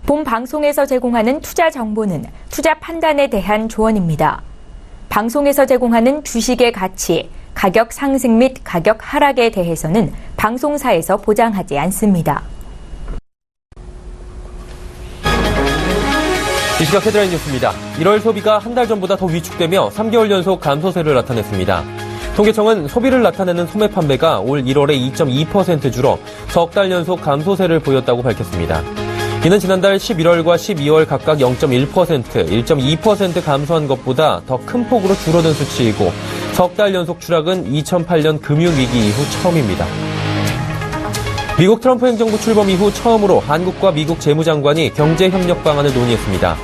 본 방송에서 제공하는 투자 정보는 투자 판단에 대한 조언입니다. 방송에서 제공하는 주식의 가치, 가격 상승 및 가격 하락에 대해서는 방송사에서 보장하지 않습니다. 이 시각 헤드라인 뉴스입니다. 1월 소비가 한 달 전보다 더 위축되며 3개월 연속 감소세를 나타냈습니다. 통계청은 소비를 나타내는 소매 판매가 올 1월에 2.2% 줄어 석 달 연속 감소세를 보였다고 밝혔습니다. 이는 지난달 11월과 12월 각각 0.1%, 1.2% 감소한 것보다 더 큰 폭으로 줄어든 수치이고 석 달 연속 추락은 2008년 금융위기 이후 처음입니다. 미국 트럼프 행정부 출범 이후 처음으로 한국과 미국 재무장관이 경제협력 방안을 논의했습니다.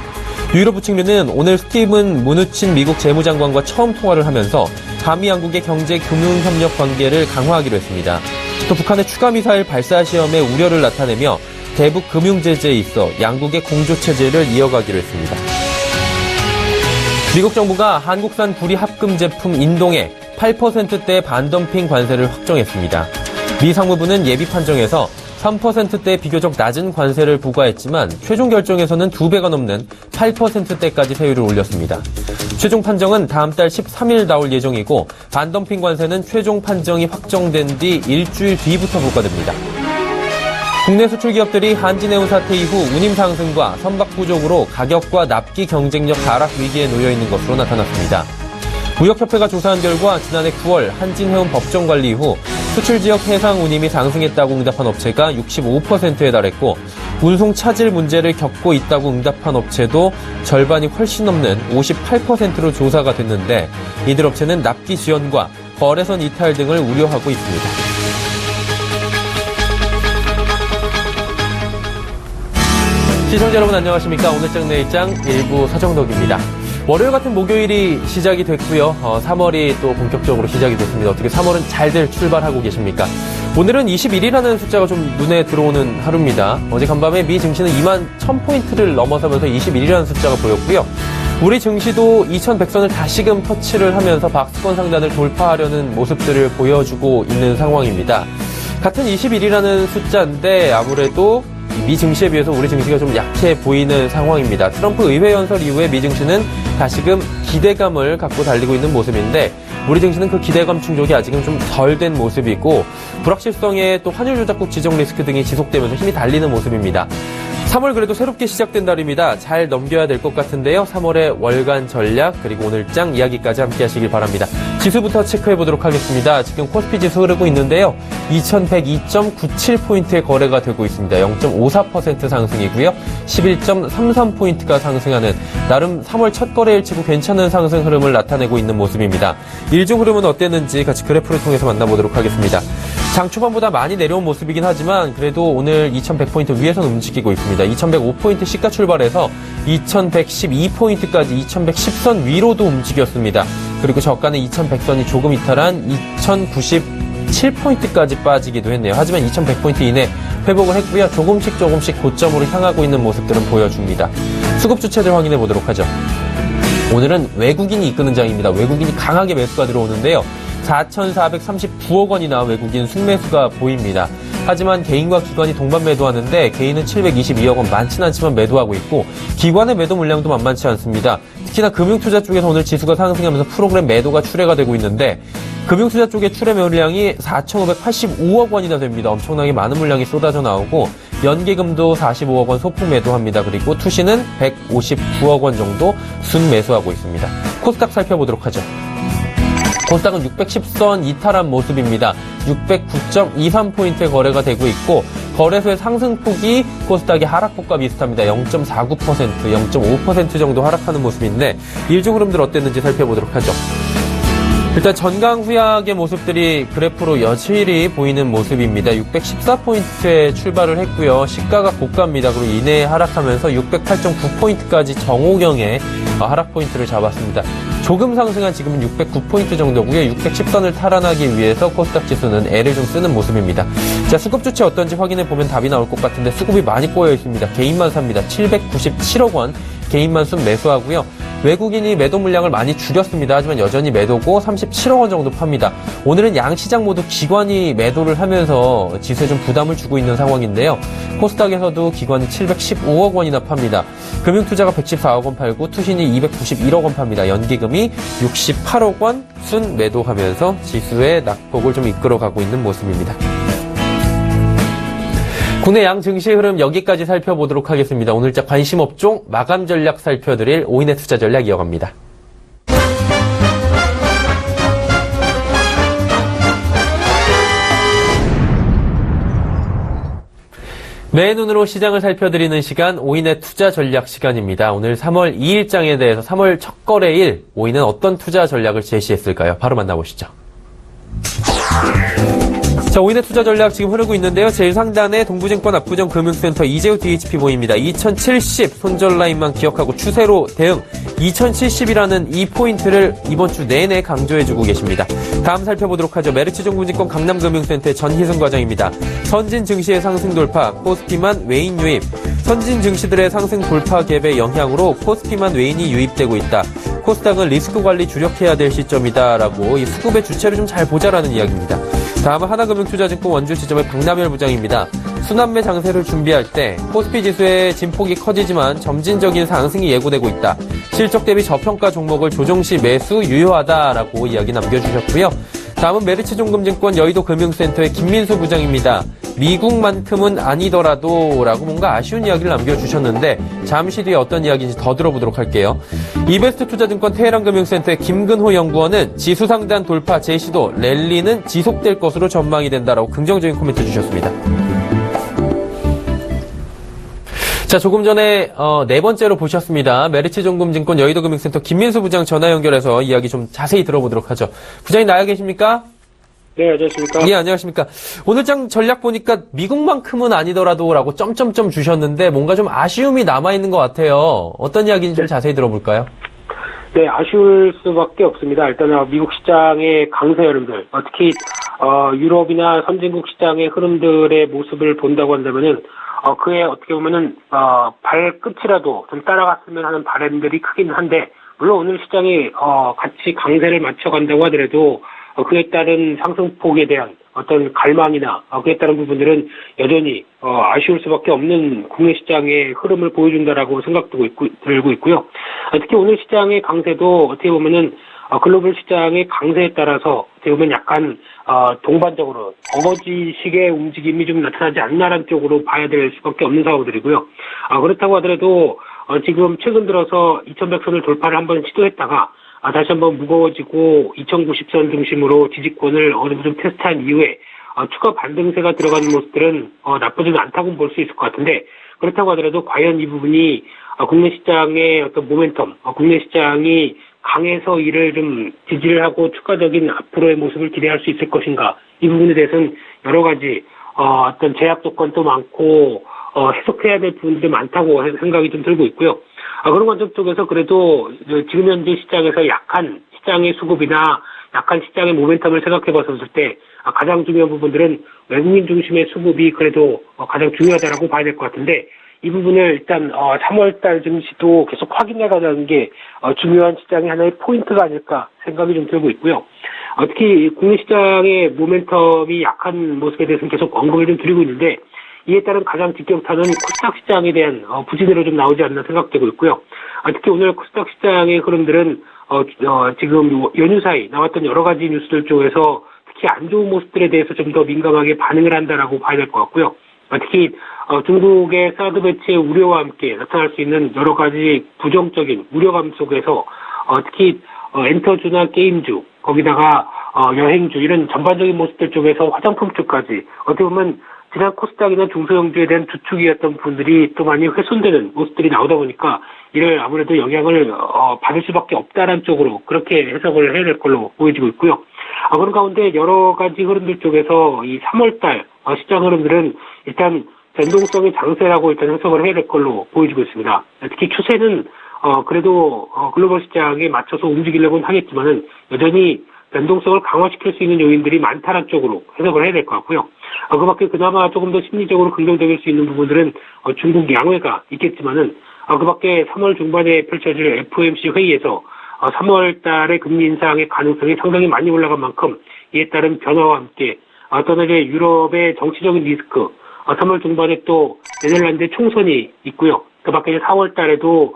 유럽 부측면은 오늘 스티븐 무누친 미국 재무장관과 처음 통화를 하면서 한미 양국의 경제 금융협력 관계를 강화하기로 했습니다. 또 북한의 추가 미사일 발사 시험에 우려를 나타내며 대북 금융제재에 있어 양국의 공조체제를 이어가기로 했습니다. 미국 정부가 한국산 구리 합금 제품 인동에 8%대 반덤핑 관세를 확정했습니다. 미 상무부는 예비 판정에서 3%대 비교적 낮은 관세를 부과했지만 최종 결정에서는 2배가 넘는 8%대까지 세율을 올렸습니다. 최종 판정은 다음 달 13일 나올 예정이고 반덤핑 관세는 최종 판정이 확정된 뒤 일주일 뒤부터 부과됩니다. 국내 수출 기업들이 한진해운 사태 이후 운임 상승과 선박 부족으로 가격과 납기 경쟁력 하락 위기에 놓여 있는 것으로 나타났습니다. 무역협회가 조사한 결과 지난해 9월 한진해운 법정 관리 이후 수출 지역 해상 운임이 상승했다고 응답한 업체가 65%에 달했고 운송 차질 문제를 겪고 있다고 응답한 업체도 절반이 훨씬 넘는 58%로 조사가 됐는데 이들 업체는 납기 지연과 거래선 이탈 등을 우려하고 있습니다. 시청자 여러분 안녕하십니까. 오늘장 내일장 일부 서정덕입니다. 월요일 같은 목요일이 시작이 됐고요. 3월이 또 본격적으로 시작이 됐습니다. 어떻게 3월은 잘들 출발하고 계십니까? 오늘은 21이라는 숫자가 좀 눈에 들어오는 하루입니다. 어제 간밤에 미 증시는 2만 1000포인트를 넘어서면서 21이라는 숫자가 보였고요. 우리 증시도 2100선을 다시금 터치를 하면서 박스권 상단을 돌파하려는 모습들을 보여주고 있는 상황입니다. 같은 21이라는 숫자인데 아무래도 미 증시에 비해서 우리 증시가 좀 약해 보이는 상황입니다. 트럼프 의회 연설 이후에 미 증시는 다시금 기대감을 갖고 달리고 있는 모습인데 우리 증시는 그 기대감 충족이 아직은 좀 덜 된 모습이고 불확실성에 또 환율 조작국 지정 리스크 등이 지속되면서 힘이 달리는 모습입니다. 3월 그래도 새롭게 시작된 달입니다. 잘 넘겨야 될 것 같은데요. 3월의 월간 전략 그리고 오늘장 이야기까지 함께 하시길 바랍니다. 지수부터 체크해 보도록 하겠습니다. 지금 코스피 지수 흐르고 있는데요. 2102.97포인트의 거래가 되고 있습니다. 0.54% 상승이고요. 11.33포인트가 상승하는 나름 3월 첫 거래일 치고 괜찮은 상승 흐름을 나타내고 있는 모습입니다. 일중 흐름은 어땠는지 같이 그래프를 통해서 만나보도록 하겠습니다. 장 초반보다 많이 내려온 모습이긴 하지만 그래도 오늘 2100포인트 위에서는 움직이고 있습니다. 2105포인트 시가 출발해서 2112포인트까지 2110선 위로도 움직였습니다. 그리고 저가는 2100선이 조금 이탈한 2097포인트까지 빠지기도 했네요. 하지만 2100포인트 이내 회복을 했고요. 조금씩 고점으로 향하고 있는 모습들은 보여줍니다. 수급 주체들 확인해 보도록 하죠. 오늘은 외국인이 이끄는 장입니다. 외국인이 강하게 매수가 들어오는데요. 4,439억 원이나 외국인 순매수가 보입니다. 하지만 개인과 기관이 동반 매도하는데 개인은 722억 원 많지는 않지만 매도하고 있고 기관의 매도 물량도 만만치 않습니다. 특히나 금융투자 쪽에서 오늘 지수가 상승하면서 프로그램 매도가 출회가 되고 있는데 금융투자 쪽의 출회 매도량이 4,585억 원이나 됩니다. 엄청나게 많은 물량이 쏟아져 나오고 연계금도 45억 원 소폭 매도합니다. 그리고 투시는 159억 원 정도 순매수하고 있습니다. 코스닥 살펴보도록 하죠. 코스닥은 610선 이탈한 모습입니다. 609.23포인트의 거래가 되고 있고 거래소의 상승폭이 코스닥의 하락폭과 비슷합니다. 0.49%, 0.5% 정도 하락하는 모습인데 일종 흐름들 어땠는지 살펴보도록 하죠. 일단 전강후약의 모습들이 그래프로 여실히 보이는 모습입니다. 614포인트에 출발을 했고요. 시가가 고가입니다. 그리고 이내에 하락하면서 608.9포인트까지 정오경에 하락 포인트를 잡았습니다. 조금 상승한 지금은 609포인트 정도고요. 610선을 탈환하기 위해서 코스닥 지수는 애를 좀 쓰는 모습입니다. 자, 수급 주체 어떤지 확인해 보면 답이 나올 것 같은데 수급이 많이 꼬여 있습니다. 개인만 삽니다. 797억 원 개인만 순 매수하고요. 외국인이 매도 물량을 많이 줄였습니다. 하지만 여전히 매도고 37억 원 정도 팝니다. 오늘은 양시장 모두 기관이 매도를 하면서 지수에 좀 부담을 주고 있는 상황인데요. 코스닥에서도 기관이 715억 원이나 팝니다. 금융투자가 114억 원 팔고 투신이 291억 원 팝니다. 연기금이 68억 원 순 매도하면서 지수의 낙폭을 좀 이끌어가고 있는 모습입니다. 국내 양 증시 흐름 여기까지 살펴보도록 하겠습니다. 오늘자 관심 업종 마감 전략 살펴드릴 오인의 투자 전략 이어갑니다. 매의 눈으로 시장을 살펴드리는 시간 오인의 투자 전략 시간입니다. 오늘 3월 2일장에 대해서 3월 첫 거래일 오인은 어떤 투자 전략을 제시했을까요? 바로 만나보시죠. 자, 오인의 투자 전략 지금 흐르고 있는데요. 제일 상단에 동부증권 압구정 금융센터 이재우 DHP 보입니다. 2070 손절 라인만 기억하고 추세로 대응. 2070이라는 이 포인트를 이번 주 내내 강조해주고 계십니다. 다음 살펴보도록 하죠. 메르츠정부증권 강남금융센터의 전희승 과장입니다. 선진 증시의 상승 돌파, 코스피만 외인 유입. 선진 증시들의 상승 돌파 갭의 영향으로 코스피만 외인이 유입되고 있다. 코스닥은 리스크 관리 주력해야 될 시점이다라고 이 수급의 주체를 좀 잘 보자라는 이야기입니다. 다음은 하나금융투자증권 원주지점의 박남열 부장입니다. 순환매 장세를 준비할 때 코스피 지수의 진폭이 커지지만 점진적인 상승이 예고되고 있다. 실적 대비 저평가 종목을 조정 시 매수 유효하다라고 이야기 남겨주셨고요. 다음은 메르츠종금증권 여의도 금융센터의 김민수 부장입니다. 미국만큼은 아니더라도 라고 뭔가 아쉬운 이야기를 남겨주셨는데 잠시 뒤에 어떤 이야기인지 더 들어보도록 할게요. 이베스트 투자증권 테헤란금융센터의 김근호 연구원은 지수 상단 돌파 제시도 랠리는 지속될 것으로 전망이 된다라고 긍정적인 코멘트 주셨습니다. 자, 조금 전에 네 번째로 보셨습니다. 메르츠종금증권 여의도금융센터 김민수 부장 전화 연결해서 이야기 좀 자세히 들어보도록 하죠. 부장님 나와 계십니까? 네, 안녕하십니까? 예, 안녕하십니까? 오늘 장 전략 보니까 미국만큼은 아니더라도라고 점점점 주셨는데 뭔가 좀 아쉬움이 남아있는 것 같아요. 어떤 이야기인지 좀 자세히 들어볼까요? 네, 아쉬울 수밖에 없습니다. 일단 미국 시장의 강세 흐름들, 특히 유럽이나 선진국 시장의 흐름들의 모습을 본다고 한다면은 그에 어떻게 보면은 발끝이라도 좀 따라갔으면 하는 바람들이 크긴 한데, 물론 오늘 시장이 같이 강세를 맞춰간다고 하더라도 그에 따른 상승폭에 대한 어떤 갈망이나 그에 따른 부분들은 여전히 아쉬울 수밖에 없는 국내 시장의 흐름을 보여준다라고 들고 있고요. 특히 오늘 시장의 강세도 어떻게 보면은 글로벌 시장의 강세에 따라서 어떻게 보면 약간 동반적으로 어거지식의 움직임이 좀 나타나지 않나라는 쪽으로 봐야 될 수밖에 없는 상황들이고요. 그렇다고 하더라도 지금 최근 들어서 2100선을 돌파를 한번 시도했다가 다시 한번 무거워지고 2090선 중심으로 지지권을 어느 정도 테스트한 이후에 추가 반등세가 들어가는 모습들은 나쁘지는 않다고 볼 수 있을 것 같은데, 그렇다고 하더라도 과연 이 부분이 국내 시장의 어떤 모멘텀, 국내 시장이 강해서 이를 좀 지지를 하고 추가적인 앞으로의 모습을 기대할 수 있을 것인가, 이 부분에 대해서는 여러 가지 어떤 제약 조건도 많고 해석해야 될 부분도 많다고 생각이 좀 들고 있고요. 그런 관점 쪽에서 그래도 지금 현재 시장에서 약한 시장의 수급이나 약한 시장의 모멘텀을 생각해 봤을 때 가장 중요한 부분들은 외국인 중심의 수급이 그래도 가장 중요하다라고 봐야 될 것 같은데, 이 부분을 일단 3월달 증시도 계속 확인해가는 게 중요한 시장의 하나의 포인트가 아닐까 생각이 좀 들고 있고요. 특히 국내 시장의 모멘텀이 약한 모습에 대해서는 계속 언급을 좀 드리고 있는데, 이에 따른 가장 직격탄은 코스닥 시장에 대한 부진으로 좀 나오지 않나 생각되고 있고요. 특히 오늘 코스닥 시장의 흐름들은 지금 연휴 사이 나왔던 여러 가지 뉴스들 쪽에서 특히 안 좋은 모습들에 대해서 좀 더 민감하게 반응을 한다라고 봐야 될 것 같고요. 특히 중국의 사드 배치의 우려와 함께 나타날 수 있는 여러 가지 부정적인 우려감 속에서 특히 엔터주나 게임주, 거기다가 여행주, 이런 전반적인 모습들 쪽에서 화장품 쪽까지 어떻게 보면 지난 코스닥이나 중소형주에 대한 주축이었던 분들이 또 많이 훼손되는 모습들이 나오다 보니까 이를 아무래도 영향을 받을 수밖에 없다는 쪽으로 그렇게 해석을 해야 될 걸로 보여지고 있고요. 그런 가운데 여러 가지 흐름들 쪽에서 이 3월달 시장 흐름들은 일단 변동성의 장세라고 일단 해석을 해야 될 걸로 보여지고 있습니다. 특히 추세는 그래도 글로벌 시장에 맞춰서 움직이려고는 하겠지만은 여전히 변동성을 강화시킬 수 있는 요인들이 많다는 쪽으로 해석을 해야 될 것 같고요. 그 밖에 그나마 조금 더 심리적으로 긍정적일 수 있는 부분들은 중국 양회가 있겠지만은 그 밖에 3월 중반에 펼쳐질 FOMC 회의에서 3월 달에 금리 인상의 가능성이 상당히 많이 올라간 만큼 이에 따른 변화와 함께 어떤 이제 유럽의 정치적인 리스크, 3월 중반에 또 네덜란드 총선이 있고요. 그 밖에 4월 달에도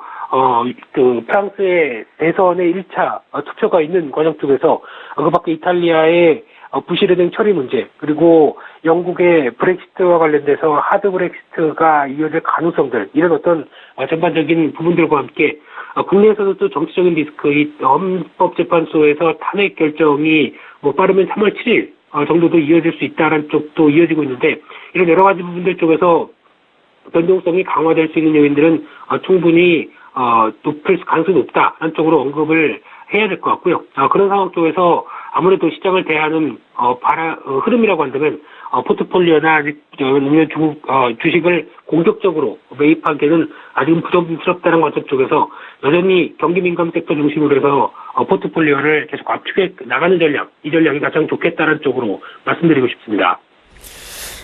프랑스의 대선의 1차 투표가 있는 과정 쪽에서 그 밖에 이탈리아의 부실은행 처리 문제, 그리고 영국의 브렉시트와 관련돼서 하드 브렉시트가 이어질 가능성들, 이런 어떤 전반적인 부분들과 함께 국내에서도 또 정치적인 리스크, 이 헌법재판소에서 탄핵 결정이 빠르면 3월 7일 정도도 이어질 수 있다는 쪽도 이어지고 있는데, 이런 여러 가지 부분들 쪽에서 변동성이 강화될 수 있는 요인들은 충분히 높을 가능성이 높다는 쪽으로 언급을 해야 될 것 같고요. 그런 상황 쪽에서 아무래도 시장을 대하는 흐름이라고 한다면 포트폴리오나 아니면 중국 주식을 공격적으로 매입하기에는 아직은 부담스럽다는 관점 쪽에서 여전히 경기 민감 섹터 중심으로 해서 포트폴리오를 계속 압축해 나가는 전략, 이 전략이 가장 좋겠다는 쪽으로 말씀드리고 싶습니다.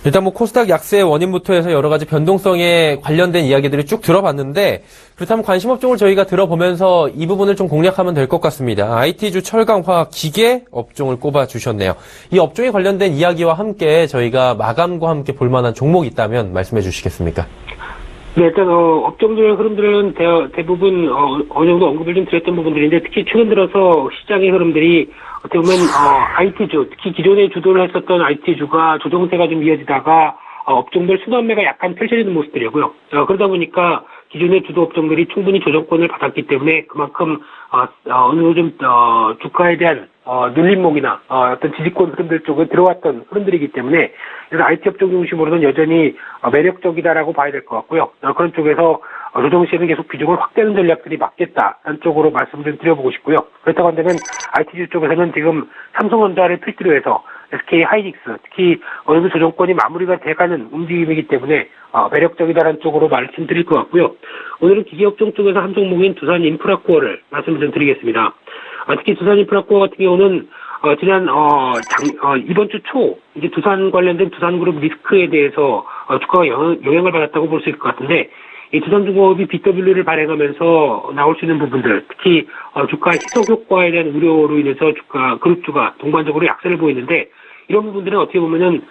일단 코스닥 약세의 원인부터 해서 여러 가지 변동성에 관련된 이야기들을 쭉 들어봤는데, 그렇다면 관심 업종을 저희가 들어보면서 이 부분을 좀 공략하면 될 것 같습니다. IT주, 철강, 화학, 기계 업종을 꼽아주셨네요. 이 업종에 관련된 이야기와 함께 저희가 마감과 함께 볼만한 종목이 있다면 말씀해 주시겠습니까? 네, 일단 업종들 흐름들은 대부분 어느 정도 언급을 좀 드렸던 부분들인데, 특히 최근 들어서 시장의 흐름들이 어떻게 보면 IT주, 특히 기존에 주도를 했었던 IT주가 조정세가 좀 이어지다가 업종별 순환매가 약간 펼쳐지는 모습들이고요. 그러다 보니까 기존의 주도 업종들이 충분히 조정권을 받았기 때문에 그만큼 어느 좀 주가에 대한 눌림목이나 어떤 지지권 흐름들 쪽에 들어왔던 흐름들이기 때문에 그래서 IT 업종 중심으로는 여전히 매력적이다라고 봐야 될 것 같고요. 그런 쪽에서 조정 시에는 계속 비중을 확대하는 전략들이 맞겠다는 쪽으로 말씀 좀 드려보고 싶고요. 그렇다고 한다면 IT주 쪽에서는 지금 삼성전자를 필두로 해서 SK 하이닉스, 특히 어느 정도 조정권이 마무리가 돼가는 움직임이기 때문에 매력적이다라는 쪽으로 말씀드릴 것 같고요. 오늘은 기계업종 쪽에서 한 종목인 두산인프라코어를 말씀 좀 드리겠습니다. 특히 두산인프라코어 같은 경우는 지난 이번 주 초 이제 두산 관련된 두산그룹 리스크에 대해서 주가가 영향을 받았다고 볼 수 있을 것 같은데, 이 두산중공업이 BW를 발행하면서 나올 수 있는 부분들, 특히 주가 희석 효과에 대한 우려로 인해서 그룹주가 동반적으로 약세를 보이는데, 이런 부분들은 어떻게 보면은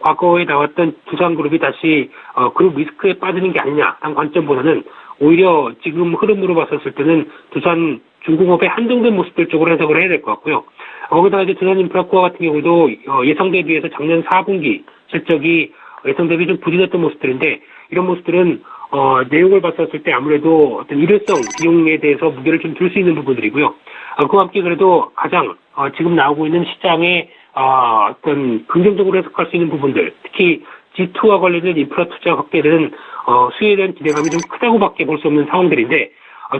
과거에 나왔던 두산그룹이 다시 그룹 리스크에 빠지는 게 아니냐라는 관점보다는 오히려 지금 흐름으로 봤었을 때는 두산중공업의 한정된 모습들 쪽으로 해석을 해야 될 것 같고요. 거기다가 이제 두산인프라코어 같은 경우도 예상 대비해서 작년 4분기 실적이 예상 대비 좀 부진했던 모습들인데, 이런 모습들은 내용을 봤었을 때 아무래도 어떤 일회성 비용에 대해서 무게를 좀 둘 수 있는 부분들이고요. 그와 함께 그래도 가장 지금 나오고 있는 시장에 어떤 긍정적으로 해석할 수 있는 부분들, 특히 G2와 관련된 인프라 투자 확대는 수혜에 대한 기대감이 좀 크다고밖에 볼 수 없는 상황들인데,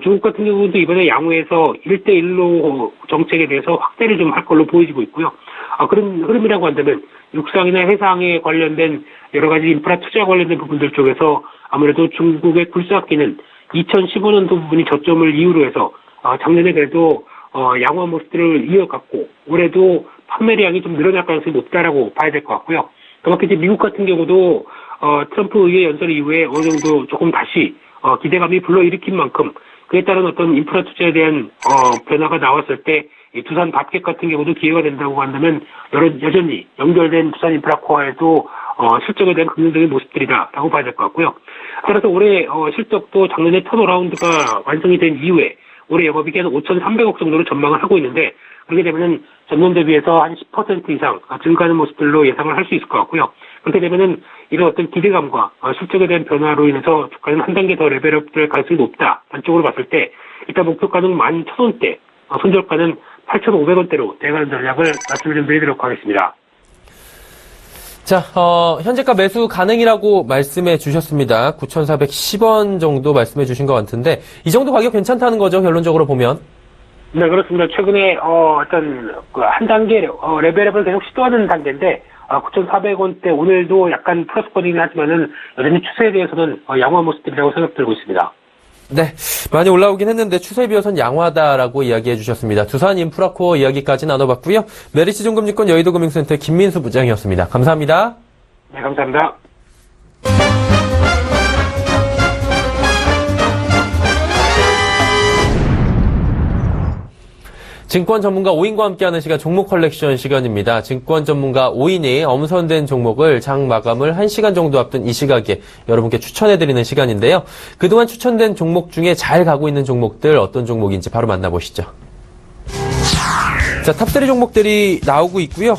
중국 같은 경우도 이번에 양호에서 1대1로 정책에 대해서 확대를 좀 할 걸로 보여지고 있고요. 그런 흐름이라고 한다면 육상이나 해상에 관련된 여러 가지 인프라 투자 관련된 부분들 쪽에서 아무래도 중국의 굴삭기는 2015년도 부분이 저점을 이유로 해서 작년에 그래도 양호한 모습들을 이어갔고 올해도 판매량이 좀 늘어날 가능성이 높다라고 봐야 될 것 같고요. 그만큼 이제 미국 같은 경우도 트럼프 의회 연설 이후에 어느 정도 조금 다시 기대감이 불러일으킨 만큼 그에 따른 어떤 인프라 투자에 대한 변화가 나왔을 때 이 두산 밥켓 같은 경우도 기회가 된다고 한다면 여전히 연결된 두산 인프라코어에도 실적에 대한 긍정적인 모습들이다라고 봐야 될 것 같고요. 따라서 올해 실적도 작년에 턴어라운드가 완성이 된 이후에 올해 영업이익이 한 5,300억 정도로 전망을 하고 있는데, 그렇게 되면은 전년 대비해서 한 10% 이상 증가하는 모습들로 예상을 할 수 있을 것 같고요. 그렇게 되면은 이런 어떤 기대감과 실적에 대한 변화로 인해서 주가는 한 단계 더 레벨업될 가능성이 높다. 단쪽으로 봤을 때 일단 목표가는 11,000원대, 손절가는 8,500원대로 대가는 전략을 말씀을 좀 드리도록 하겠습니다. 자, 현재가 매수 가능이라고 말씀해 주셨습니다. 9,410원 정도 말씀해 주신 것 같은데, 이 정도 가격 괜찮다는 거죠, 결론적으로 보면? 네, 그렇습니다. 최근에, 어떤, 한 단계, 레벨업을 계속 시도하는 단계인데, 9,400원대 오늘도 약간 플러스권이긴 하지만은, 여전히 추세에 대해서는 양호한 모습들이라고 생각 들고 있습니다. 네, 많이 올라오긴 했는데 추세 비어선 양호하다라고 이야기해 주셨습니다. 두산 인프라코어 이야기까지 나눠봤고요. 메리츠증권증권 여의도금융센터의 김민수 부장이었습니다. 감사합니다. 네, 감사합니다. 증권 전문가 5인과 함께하는 시간 종목 컬렉션 시간입니다. 증권 전문가 5인이 엄선된 종목을 장 마감을 1시간 정도 앞둔 이 시각에 여러분께 추천해드리는 시간인데요. 그동안 추천된 종목 중에 잘 가고 있는 종목들 어떤 종목인지 바로 만나보시죠. 자, 탑3 종목들이 나오고 있고요.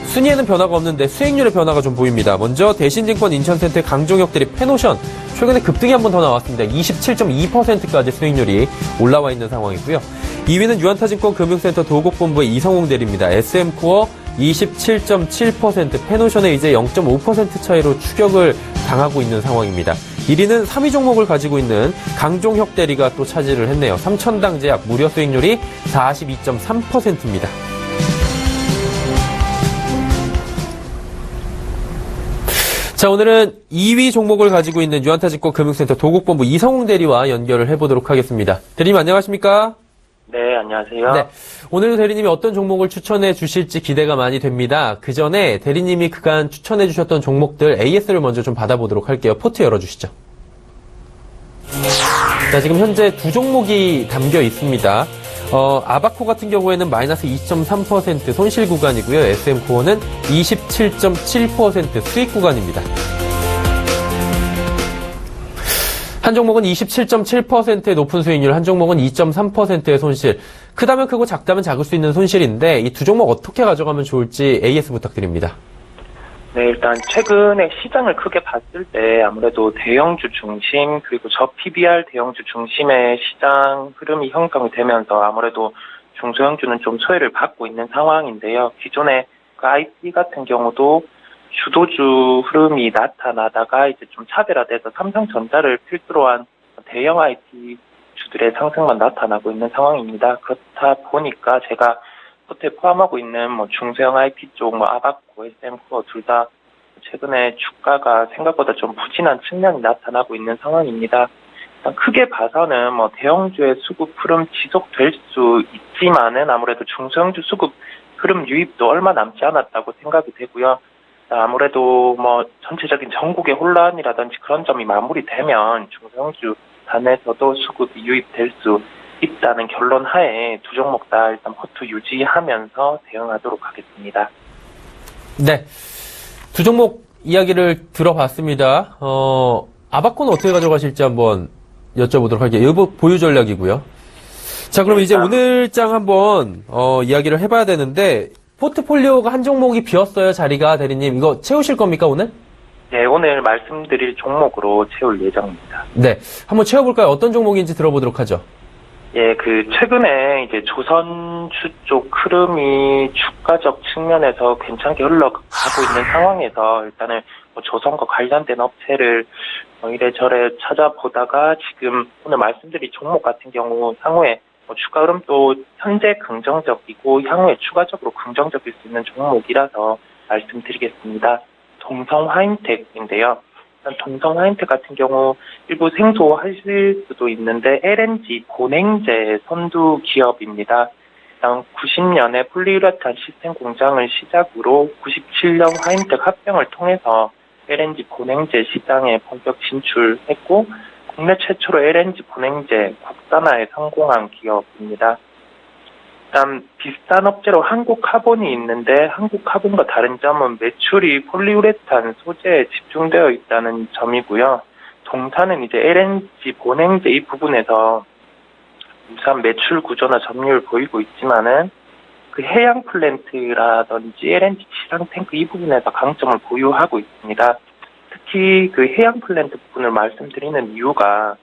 순위에는 변화가 없는데 수익률의 변화가 좀 보입니다. 먼저 대신증권 인천센터의 강종혁 대리 페노션 최근에 급등이 한 번 더 나왔습니다. 27.2%까지 수익률이 올라와 있는 상황이고요. 2위는 유한타증권 금융센터 도곡본부의 이성웅 대리입니다. SM코어 27.7%, 페노션에 이제 0.5% 차이로 추격을 당하고 있는 상황입니다. 1위는 3위 종목을 가지고 있는 강종혁 대리가 또 차지를 했네요. 삼천당제약 무려 수익률이 42.3%입니다. 자, 오늘은 2위 종목을 가지고 있는 유한타증권 금융센터 도곡본부 이성웅 대리와 연결을 해보도록 하겠습니다. 대리님 안녕하십니까? 네, 안녕하세요. 네, 오늘도 대리님이 어떤 종목을 추천해 주실지 기대가 많이 됩니다. 그 전에 대리님이 그간 추천해 주셨던 종목들 AS를 먼저 좀 받아보도록 할게요. 포트 열어주시죠. 자, 지금 현재 두 종목이 담겨 있습니다. 아바코 같은 경우에는 마이너스 2.3% 손실 구간이고요. SM코어는 27.7% 수익 구간입니다. 한 종목은 27.7%의 높은 수익률, 한 종목은 2.3%의 손실. 크다면 크고 작다면 작을 수 있는 손실인데 이 두 종목 어떻게 가져가면 좋을지 AS 부탁드립니다. 네, 일단 최근에 시장을 크게 봤을 때 아무래도 대형주 중심 그리고 저PBR 대형주 중심의 시장 흐름이 형성이 되면서 아무래도 중소형주는 좀 소외를 받고 있는 상황인데요. 기존에 그 IP 같은 경우도 주도주 흐름이 나타나다가 이제 좀 차별화돼서 삼성전자를 필두로 한 대형 IT 주들의 상승만 나타나고 있는 상황입니다. 그렇다 보니까 제가 포트에 포함하고 있는 중소형 IP 쪽, 아바코, SM코어 둘 다 최근에 주가가 생각보다 좀 부진한 측면이 나타나고 있는 상황입니다. 크게 봐서는 대형주의 수급 흐름 지속될 수 있지만은 아무래도 중소형주 수급 흐름 유입도 얼마 남지 않았다고 생각이 되고요. 아무래도 전체적인 전국의 혼란이라든지 그런 점이 마무리되면 중소형주 단에서도 수급이 유입될 수 있다는 결론 하에 두 종목 다 일단 포트 유지하면서 대응하도록 하겠습니다. 네, 두 종목 이야기를 들어봤습니다. 아바코는 어떻게 가져가실지 한번 여쭤보도록 할게요. 이거 보유 전략이고요. 자, 그럼 이제 오늘 장 한번 이야기를 해봐야 되는데 포트폴리오가 한 종목이 비었어요, 자리가. 대리님 이거 채우실 겁니까 오늘? 네, 오늘 말씀드릴 종목으로 채울 예정입니다. 네, 한번 채워볼까요? 어떤 종목인지 들어보도록 하죠. 예, 최근에 이제 조선주 쪽 흐름이 주가적 측면에서 괜찮게 흘러가고 있는 상황에서 일단은 조선과 관련된 업체를 이래저래 찾아보다가 지금 오늘 말씀드린 종목 같은 경우 향후에 주가 흐름도 현재 긍정적이고 향후에 추가적으로 긍정적일 수 있는 종목이라서 말씀드리겠습니다. 동성화인텍인데요. 동성화인텍 같은 경우 일부 생소하실 수도 있는데 LNG 본행제 선두 기업입니다. 90년에 폴리우레탄 시스템 공장을 시작으로 97년 화인텍 합병을 통해서 LNG 본행제 시장에 본격 진출했고 국내 최초로 LNG 본행제 국산화에 성공한 기업입니다. 일단 비슷한 업체로 한국카본이 있는데 한국카본과 다른 점은 매출이 폴리우레탄 소재에 집중되어 있다는 점이고요. 동사는 이제 LNG 본행제 이 부분에서 우선 매출 구조나 점유율 보이고 있지만은 그 해양 플랜트라든지 LNG 시장 탱크 이 부분에서 강점을 보유하고 있습니다. 특히 그 해양 플랜트 부분을 말씀드리는 이유가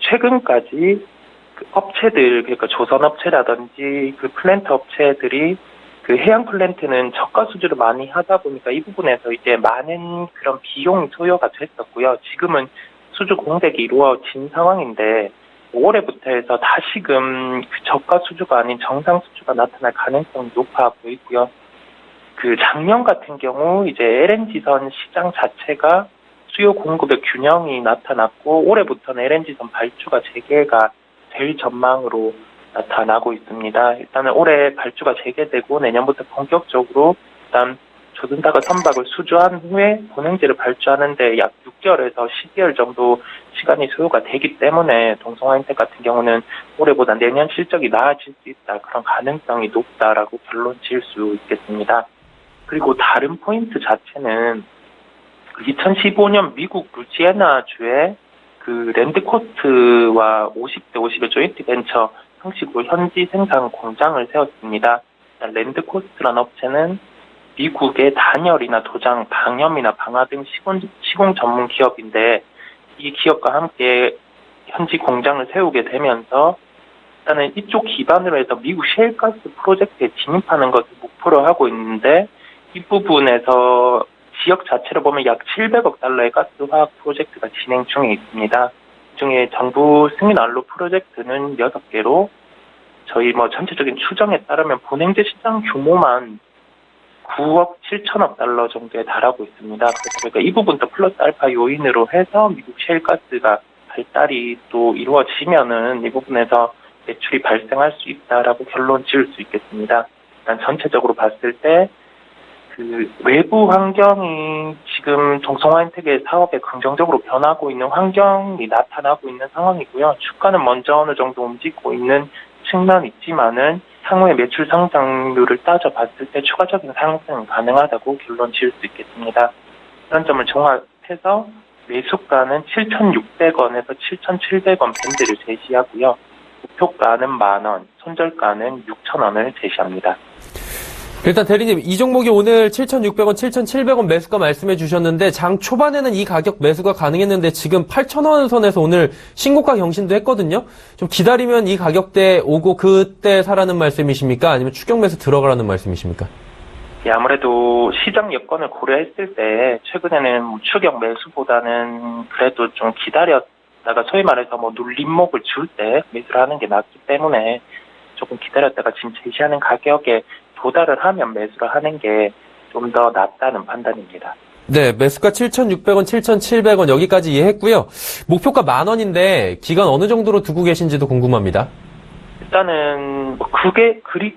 최근까지 그 업체들, 그러니까 조선업체라든지 그 플랜트 업체들이 그 해양 플랜트는 저가 수주를 많이 하다 보니까 이 부분에서 이제 많은 그런 비용이 소요가 됐었고요. 지금은 수주 공백이 이루어진 상황인데 올해부터 해서 다시금 그 저가 수주가 아닌 정상 수주가 나타날 가능성이 높아 보이고요. 그 작년 같은 경우 이제 LNG선 시장 자체가 수요 공급의 균형이 나타났고 올해부터는 LNG선 발주가 재개가 될 전망으로 나타나고 있습니다. 일단은 올해 발주가 재개되고 내년부터 본격적으로 일단 조선사가 선박을 수주한 후에 본행지를 발주하는데 약 6개월에서 12개월 정도 시간이 소요가 되기 때문에 동성화인텍 같은 경우는 올해보다 내년 실적이 나아질 수 있다. 그런 가능성이 높다라고 결론 지을 수 있겠습니다. 그리고 다른 포인트 자체는 2015년 미국 루지애나주의 그 랜드코스트와 50대 50의 조인트 벤처 형식으로 현지 생산 공장을 세웠습니다. 랜드코스트라는 업체는 미국의 단열이나 도장, 방염이나 방화 등 시공 전문 기업인데 이 기업과 함께 현지 공장을 세우게 되면서 일단은 이쪽 기반으로 해서 미국 셰일가스 프로젝트에 진입하는 것을 목표로 하고 있는데 이 부분에서 지역 자체로 보면 약 700억 달러의 가스화학 프로젝트가 진행 중에 있습니다. 그중에 정부 승인 완료 프로젝트는 6개로 저희 전체적인 추정에 따르면 본행제 시장 규모만 9억 7천억 달러 정도에 달하고 있습니다. 그러니까 이 부분도 플러스 알파 요인으로 해서 미국 셰일가스가 발달이 또 이루어지면은 이 부분에서 매출이 발생할 수 있다라고 결론 지을 수 있겠습니다. 일단 전체적으로 봤을 때 그 외부 환경이 지금 동성화인텍의 사업에 긍정적으로 변하고 있는 환경이 나타나고 있는 상황이고요. 주가는 먼저 어느 정도 움직이고 있는 측면이 있지만은 향후의 매출 성장률을 따져봤을 때 추가적인 상승은 가능하다고 결론 지을 수 있겠습니다. 이런 점을 종합해서 매수가는 7,600원에서 7,700원 밴드를 제시하고요. 목표가는 10,000원, 손절가는 6,000원을 제시합니다. 일단 대리님, 이 종목이 오늘 7,600원, 7,700원 매수가 말씀해 주셨는데 장 초반에는 이 가격 매수가 가능했는데 지금 8,000원 선에서 오늘 신고가 경신도 했거든요. 좀 기다리면 이 가격대 오고 그때 사라는 말씀이십니까? 아니면 추격 매수 들어가라는 말씀이십니까? 예, 아무래도 시장 여건을 고려했을 때 최근에는 추격 매수보다는 그래도 좀 기다렸다가 소위 말해서 눌림목을 줄 때 매수를 하는 게 낫기 때문에 조금 기다렸다가 지금 제시하는 가격에 도달을 하면 매수를 하는 게 좀 더 낫다는 판단입니다. 네, 매수가 7,600원, 7,700원 여기까지 이해했고요. 목표가 10,000원인데 기간 어느 정도로 두고 계신지도 궁금합니다. 일단은 그게 그리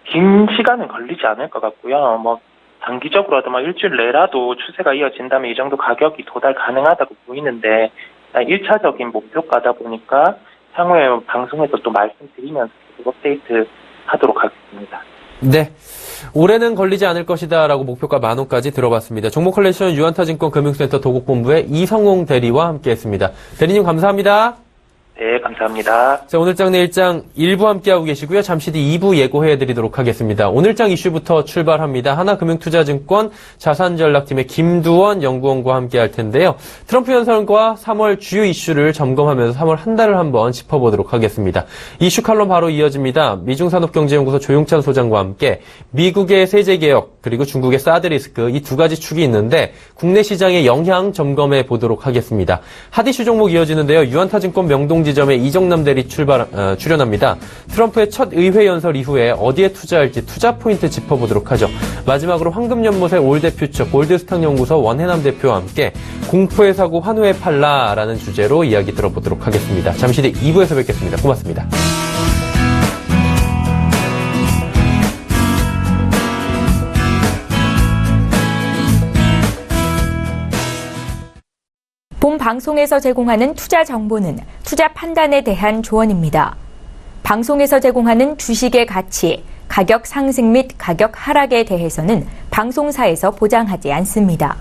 긴 시간은 걸리지 않을 것 같고요. 단기적으로도 일주일 내라도 추세가 이어진다면 이 정도 가격이 도달 가능하다고 보이는데 1차적인 목표가다 보니까 향후에 방송에서 또 말씀드리면서 업데이트 하도록 하겠습니다. 네. 올해는 걸리지 않을 것이다라고 목표가 10,000원까지 들어봤습니다. 종목 컬렉션 유한타증권 금융센터 도곡본부의 이성웅 대리와 함께했습니다. 대리님 감사합니다. 네, 감사합니다. 자, 오늘장 내일장 1부 함께하고 계시고요. 잠시 뒤 2부 예고해드리도록 하겠습니다. 오늘장 이슈부터 출발합니다. 하나금융투자증권 자산전략팀의 김두원 연구원과 함께할 텐데요. 트럼프 연설과 3월 주요 이슈를 점검하면서 3월 한 달을 한번 짚어보도록 하겠습니다. 이슈 칼럼 바로 이어집니다. 미중산업경제연구소 조용찬 소장과 함께 미국의 세제개혁 그리고 중국의 사드 리스크 이 두 가지 축이 있는데 국내 시장의 영향 점검해 보도록 하겠습니다. 핫이슈 종목 이어지는데요. 유한타증권 명동지점에 이정남 대리 출연합니다. 트럼프의 첫 의회 연설 이후에 어디에 투자할지 투자 포인트 짚어보도록 하죠. 마지막으로 황금연못의 올드퓨처 골드스탁연구소 원해남 대표와 함께 공포의 사고 환후의 팔라라는 주제로 이야기 들어보도록 하겠습니다. 잠시 뒤 2부에서 뵙겠습니다. 고맙습니다. 본 방송에서 제공하는 투자 정보는 투자 판단에 대한 조언입니다. 방송에서 제공하는 주식의 가치, 가격 상승 및 가격 하락에 대해서는 방송사에서 보장하지 않습니다.